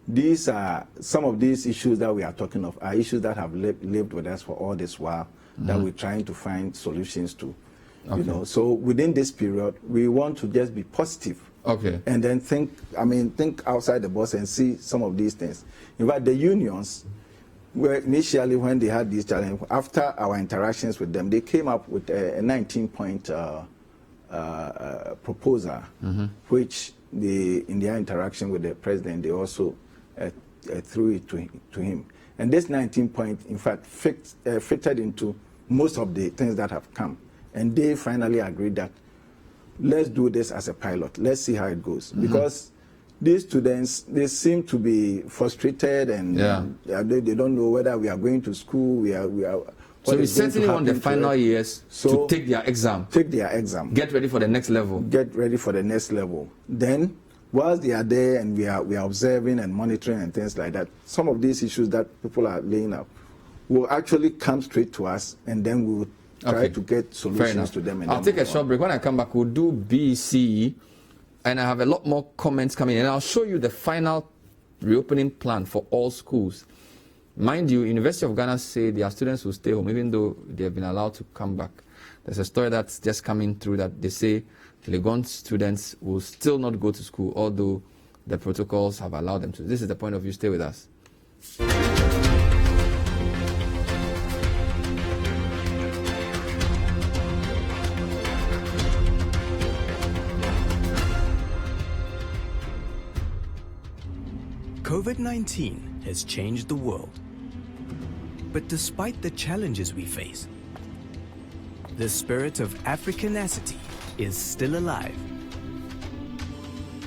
these are some of these issues that we are talking of are issues that have lived with us for all this while, that we're trying to find solutions to. You know, so within this period, we want to just be positive. Okay. And then think outside the box and see some of these things. In fact, the unions, were initially when they had this challenge, after our interactions with them, they came up with a 19-point proposal, which in their interaction with the president, they also threw it to him. And this 19-point, in fact, fitted into most of the things that have come. And they finally agreed that let's do this as a pilot. Let's see how it goes. Because these students, they seem to be frustrated and they don't know whether we are going to school. So we certainly want the final years to take their exam. Take their exam. Get ready for the next level. Get ready for the next level. Then, whilst they are there and we are observing and monitoring and things like that, some of these issues that people are laying out will actually come straight to us, and then we will try to get solutions to them. And I'll take a short break. When I come back, we'll do BC, and I have a lot more comments coming in. And I'll show you the final reopening plan for all schools. Mind you, University of Ghana say their students will stay home, even though they have been allowed to come back. There's a story that's just coming through that they say Legon students will still not go to school, although the protocols have allowed them to. This is the point of view. Stay with us. COVID-19 has changed the world. But despite the challenges we face, the spirit of Africanacity is still alive.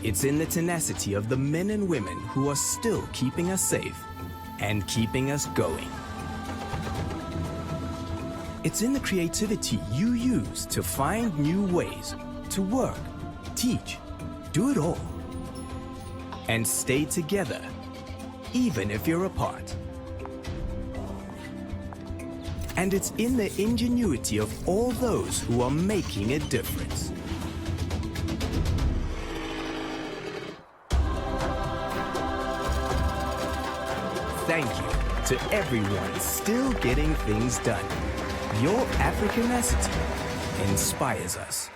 It's in the tenacity of the men and women who are still keeping us safe and keeping us going. It's in the creativity you use to find new ways to work, teach, do it all, and stay together, even if you're apart. And it's in the ingenuity of all those who are making a thank you to everyone still getting things done. Your Africanacity inspires us.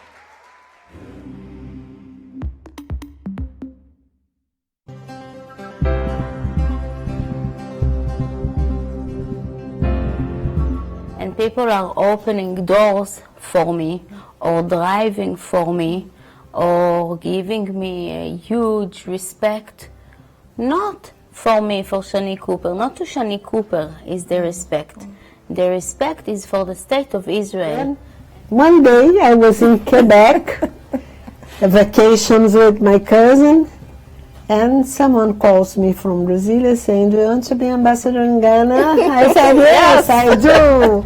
And people are opening doors for me, or driving for me, or giving me a huge respect. Not for me, for Shani Cooper. Not to Shani Cooper is the respect. The respect is for the state of Israel. One day I was in Quebec, vacations with my cousin, and someone calls me from Brazil saying, "Do you want to be ambassador in Ghana?" I said, "Yes, I do."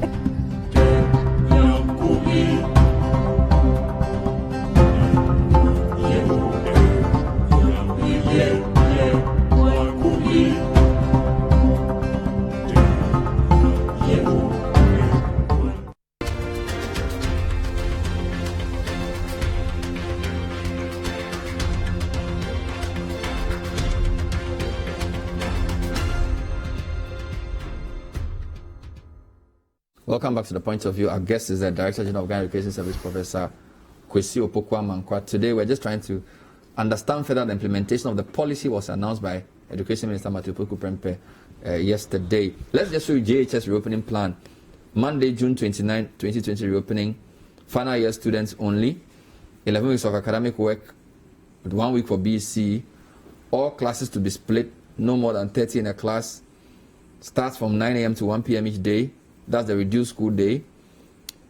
Welcome back to The Point of View. Our guest is the Director General of Ghana Education Service, Professor Kwesi Opoku-Amankwah. Today we're just trying to understand further the implementation of the policy was announced by Education Minister Matthew Poku Prempeh yesterday. Let's just show you JHS reopening plan. Monday, June 29, 2020 reopening. Final year students only. 11 weeks of academic work with 1 week for BC. All classes to be split, no more than 30 in a class. Starts from 9 a.m. to 1 p.m. each day. That's the reduced school day.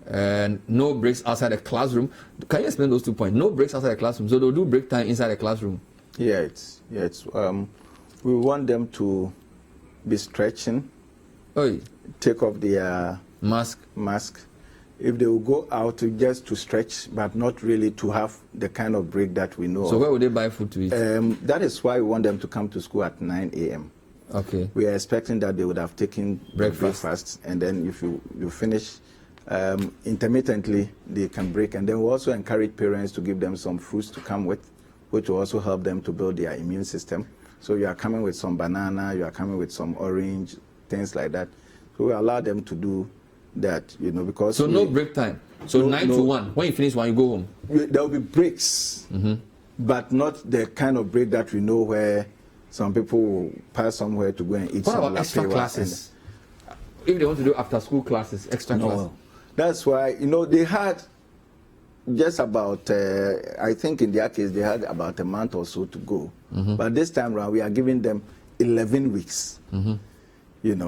And no breaks outside the classroom. Can you explain those 2 points? No breaks outside the classroom. So they'll do break time inside the classroom. Yeah, we want them to be stretching. Oi. Take off their mask. If they will go out just to stretch, but not really to have the kind of break that we know. So where would they buy food to eat? That is why we want them to come to school at 9 a.m. Okay. We are expecting that they would have taken breakfast, and then if you finish intermittently, they can break. And then we also encourage parents to give them some fruits to come with, which will also help them to build their immune system. So you are coming with some banana, you are coming with some orange, things like that. So we allow them to do that, because... So no break time. So 9 to 1. When you finish 1, you go home. There will be breaks, but not the kind of break that we know where some people will pass somewhere to go and eat. What about extra classes? If they want to do after school classes, extra classes? That's why, they had just about, I think in their case, they had about a month or so to go. But this time around, we are giving them 11 weeks.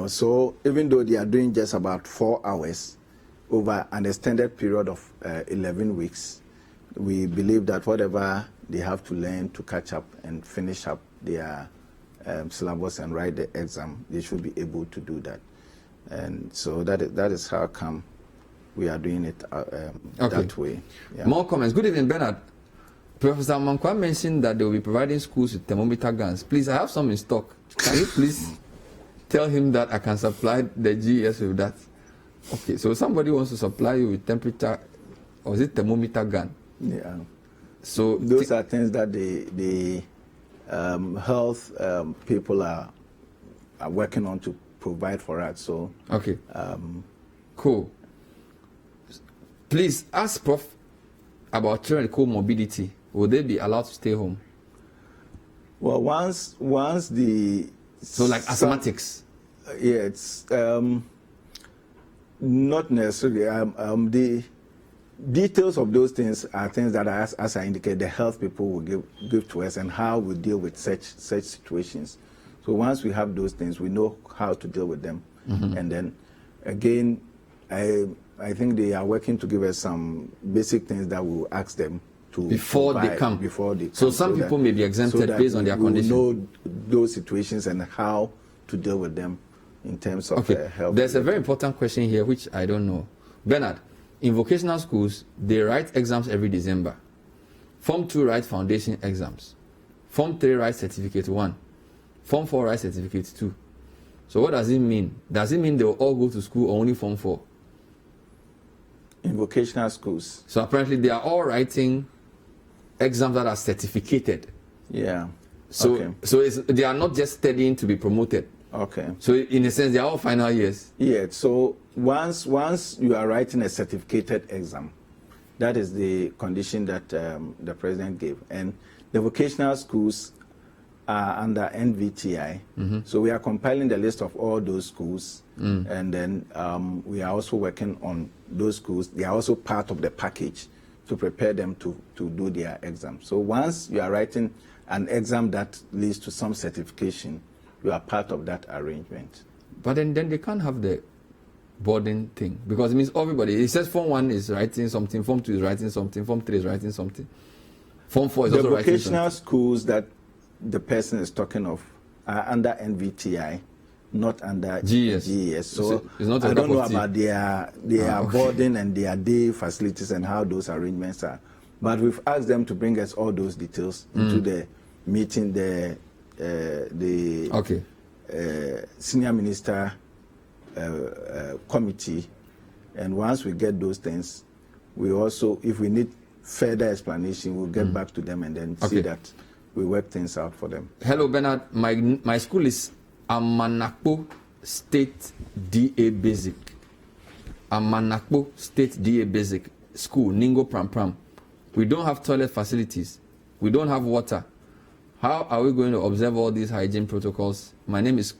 So even though they are doing just about 4 hours over an extended period of 11 weeks, we believe that whatever they have to learn to catch up and finish up their syllabus and write the exam, they should be able to do that. And so that is how come we are doing it that way. Yeah. More comments. Good evening, Bernard. Professor Amankwah mentioned that they will be providing schools with thermometer guns. Please, I have some in stock. Can you please tell him that I can supply the GES with that? Okay, so somebody wants to supply you with temperature, or is it thermometer gun? Yeah. So those are things that the health people are working on to provide for us. So okay, cool. Please ask Prof about children with comorbidity. Will they be allowed to stay home? Well, once the like asthmatics. Yeah, it's not necessarily. The details of those things are things that, as I indicate, the health people will give to us, and how we deal with such situations. So once we have those things, we know how to deal with them. And then, again, I think they are working to give us some basic things that we'll ask them to before provide, they come. Before they come. So some people may be exempted based on their condition. Know those situations and how to deal with them in terms of health. There's a very important question here which I don't know. Bernard, in vocational schools, they write exams every December. Form 2 write foundation exams. Form 3 write certificate 1. Form 4 write certificate 2. So what does it mean? Does it mean they will all go to school or only Form 4? In vocational schools. So apparently they are all writing exams that are certificated. Yeah. So they are not just studying to be promoted. Okay. So in a sense, they are all final years. Yeah. So once you are writing a certificated exam, that is the condition that the president gave, and the vocational schools are under NVTI. So we are compiling the list of all those schools, and then we are also working on those schools. They are also part of the package to prepare them to do their exam. So once you are writing an exam that leads to some certification, you are part of that arrangement. But then they can't have the boarding thing, because it means everybody. It says Form 1 is writing something, Form 2 is writing something, Form 3 is writing something, Form 4 is also writing something. The vocational schools that the person is talking of are under NVTI, not under GES. So it's not I don't know about their boarding and their day facilities and how those arrangements are. But we've asked them to bring us all those details into the meeting, the senior minister committee. And once we get those things, we also, if we need further explanation, we'll get back to them and then see that we work things out for them. Hello, Bernard. My school is Amanakpo State DA Basic. Amanakpo State DA Basic School, Ningo Pram Pram. We don't have toilet facilities. We don't have water. How are we going to observe all these hygiene protocols? My name is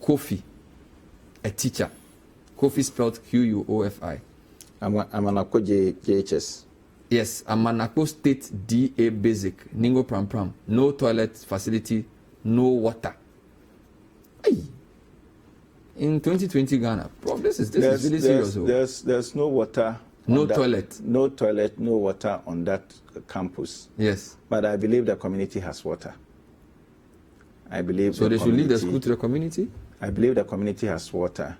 Kofi, a teacher. Kofi spelled Quofi. Amanakpo JHS. Yes, Amanakpo State DA Basic, Ningo Pram Pram. No toilet facility, no water. Hey. In 2020 Ghana, this is really serious. There's no water. No toilet. No toilet, no water on that campus. Yes. But I believe the community has water. I believe. So they should leave the school to the community? I believe the community has water.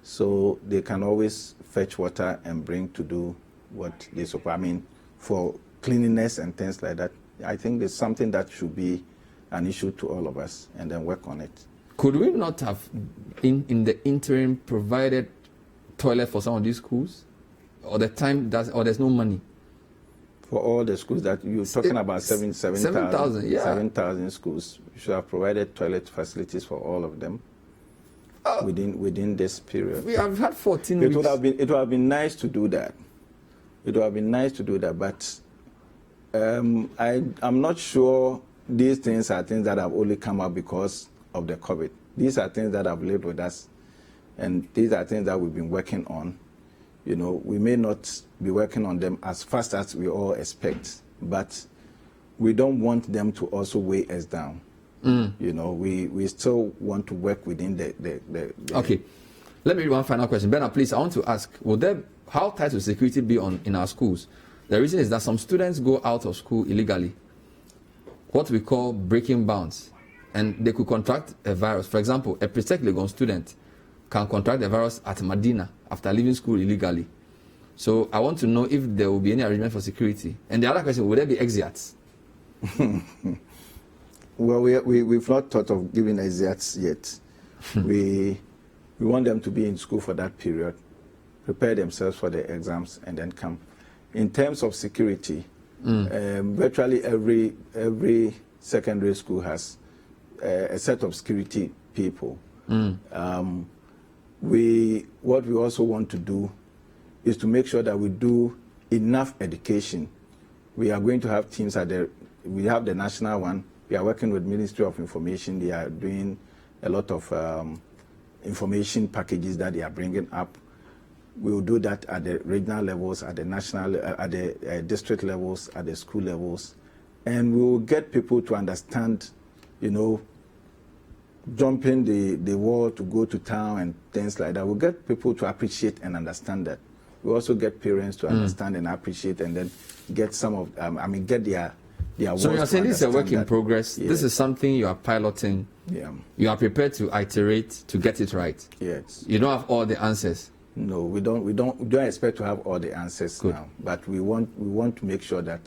So they can always fetch water and bring to do what they suppose. I mean, for cleanliness and things like that. I think there's something that should be an issue to all of us and then work on it. Could we not have, in the interim, provided toilet for some of these schools? Or there's no money? For all the schools that you're talking about, 7,000, yeah. 7,000 schools, we should have provided toilet facilities for all of them within this period. We have had 14 weeks. It would have been nice to do that. It would have been nice to do that, but I'm not sure these things are things that have only come up because of the COVID. These are things that have lived with us, and these are things that we've been working on. You know, we may not be working on them as fast as we all expect, but we don't want them to also weigh us down. You know, we still want to work within the Okay. Let me read one final question. Bernard, please, I want to ask, how tight will security be in our schools? The reason is that some students go out of school illegally, what we call breaking bounds, and they could contract a virus. For example, a Presec Legon student can contract the virus at Medina after leaving school illegally. So I want to know if there will be any arrangement for security. And the other question, will there be exits? Well, we've not thought of giving exits yet. We want them to be in school for that period, prepare themselves for the exams, and then come. In terms of security, virtually every secondary school has a set of security people. What we also want to do is to make sure that we do enough education. We are going to have teams we have the national one. We are working with Ministry of Information. They are doing a lot of information packages that they are bringing up. We will do that at the regional levels, at the national, at the district levels, at the school levels. And we will get people to understand, you know, jumping the wall to go to town and things like that. We'll get people to appreciate and understand that. We also get parents to understand and appreciate, and then get some of, get their So you're saying this is a work in progress. Yeah. This is something you are piloting. Yeah. You are prepared to iterate to get it right. Yes. You don't have all the answers. No, we don't expect to have all the answers now. But we want to make sure that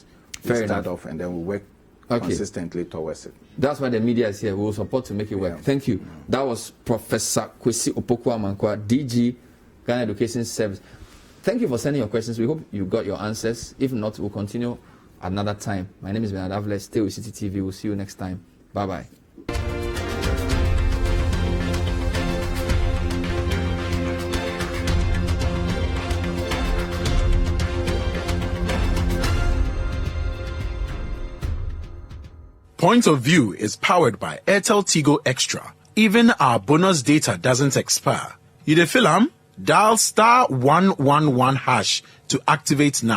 we start off and then we work consistently towards it. That's why the media is here. We will support to make it work. Thank you. That was Professor Kwesi Opoku-Amankwah, DG, Ghana Education Service. Thank you for sending your questions. We hope you got your answers. If not, we'll continue another time. My name is Bernard Avle. Stay with City TV. We'll see you next time. Bye-bye. Point of View is powered by Airtel Tigo Extra. Even our bonus data doesn't expire. You the film? Dial *111# to activate now.